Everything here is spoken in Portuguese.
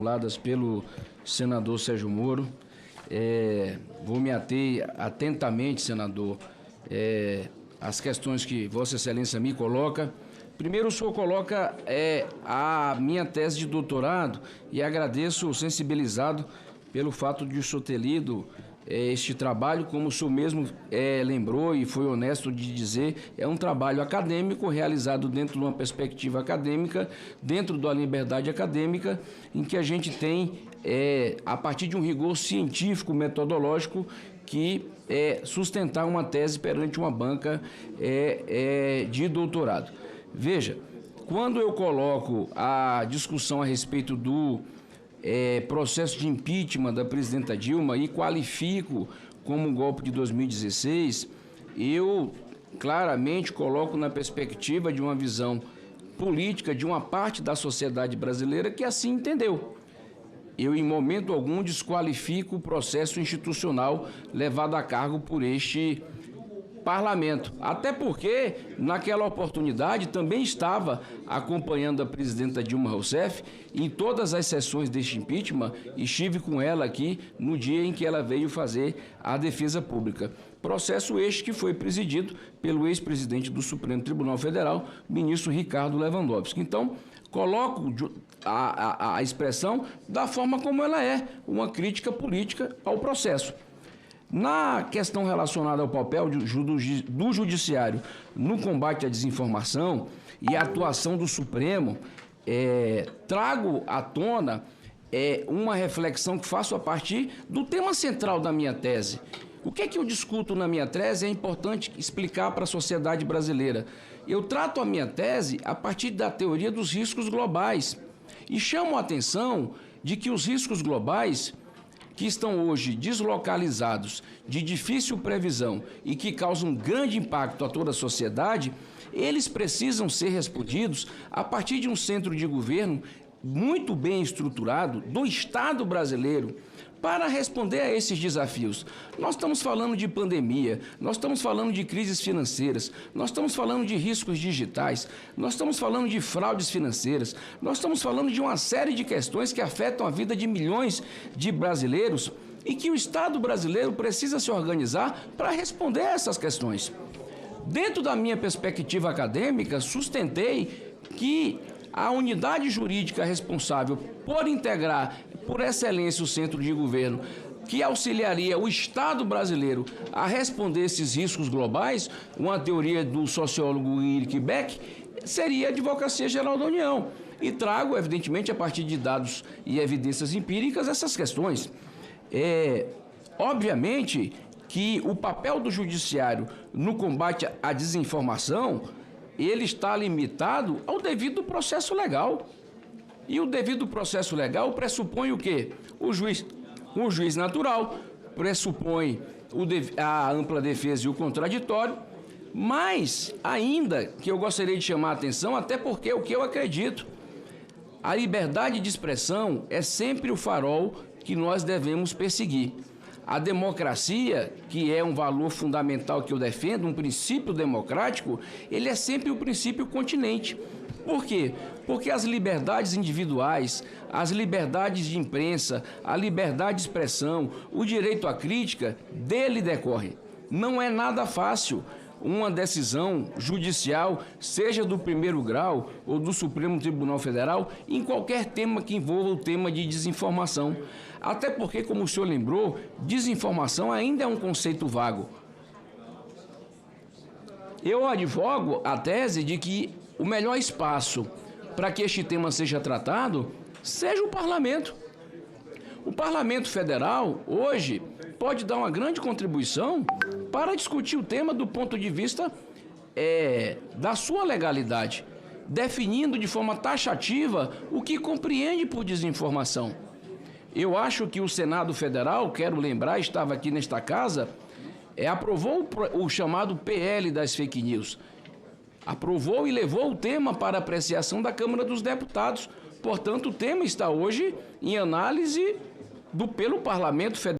formuladas pelo senador Sérgio Moro. Vou me ater atentamente, senador, às questões que Vossa Excelência me coloca. Primeiro, o senhor coloca a minha tese de doutorado e agradeço sensibilizado pelo fato de o senhor ter lido este trabalho, como o senhor mesmo lembrou e foi honesto de dizer, é um trabalho acadêmico realizado dentro de uma perspectiva acadêmica, dentro da liberdade acadêmica, em que a gente tem, a partir de um rigor científico, metodológico, que sustentar uma tese perante uma banca de doutorado. Veja, quando eu coloco a discussão a respeito do processo de impeachment da presidenta Dilma e qualifico como um golpe de 2016, eu claramente coloco na perspectiva de uma visão política de uma parte da sociedade brasileira que assim entendeu. Eu, em momento algum, desqualifico o processo institucional levado a cargo por este parlamento. Até porque, naquela oportunidade, também estava acompanhando a presidenta Dilma Rousseff em todas as sessões deste impeachment e estive com ela aqui no dia em que ela veio fazer a defesa pública. Processo este que foi presidido pelo ex-presidente do Supremo Tribunal Federal, ministro Ricardo Lewandowski. Então, coloco a expressão da forma como ela é, uma crítica política ao processo. Na questão relacionada ao papel do Judiciário no combate à desinformação e à atuação do Supremo, trago à tona uma reflexão que faço a partir do tema central da minha tese. O que é que eu discuto na minha tese é importante explicar para a sociedade brasileira. Eu trato a minha tese a partir da teoria dos riscos globais e chamo a atenção de que os riscos globais que estão hoje deslocalizados, de difícil previsão e que causam grande impacto a toda a sociedade, eles precisam ser respondidos a partir de um centro de governo muito bem estruturado do Estado brasileiro para responder a esses desafios. Nós estamos falando de pandemia, nós estamos falando de crises financeiras, nós estamos falando de riscos digitais, nós estamos falando de fraudes financeiras, nós estamos falando de uma série de questões que afetam a vida de milhões de brasileiros e que o Estado brasileiro precisa se organizar para responder a essas questões. Dentro da minha perspectiva acadêmica, sustentei que a unidade jurídica responsável por integrar, por excelência, o centro de governo, que auxiliaria o Estado brasileiro a responder esses riscos globais, uma teoria do sociólogo Erich Beck, seria a Advocacia Geral da União. E trago, evidentemente, a partir de dados e evidências empíricas, essas questões. Obviamente que o papel do Judiciário no combate à desinformação, ele está limitado ao devido processo legal. E o devido processo legal pressupõe o quê? O juiz natural, pressupõe a ampla defesa e o contraditório, mas ainda que eu gostaria de chamar a atenção, até porque o que eu acredito, a liberdade de expressão é sempre o farol que nós devemos perseguir. A democracia, que é um valor fundamental que eu defendo, um princípio democrático, ele é sempre o princípio continente. Por quê? Porque as liberdades individuais, as liberdades de imprensa, a liberdade de expressão, o direito à crítica, dele decorre. Não é nada fácil uma decisão judicial, seja do primeiro grau ou do Supremo Tribunal Federal, em qualquer tema que envolva o tema de desinformação. Até porque, como o senhor lembrou, desinformação ainda é um conceito vago. Eu advogo a tese de que o melhor espaço para que este tema seja tratado seja o parlamento. O Parlamento Federal, hoje, pode dar uma grande contribuição para discutir o tema do ponto de vista da sua legalidade, definindo de forma taxativa o que compreende por desinformação. Eu acho que o Senado Federal, quero lembrar, estava aqui nesta casa, aprovou o chamado PL das fake news. Aprovou e levou o tema para apreciação da Câmara dos Deputados. Portanto, o tema está hoje em análise pelo Parlamento Federal.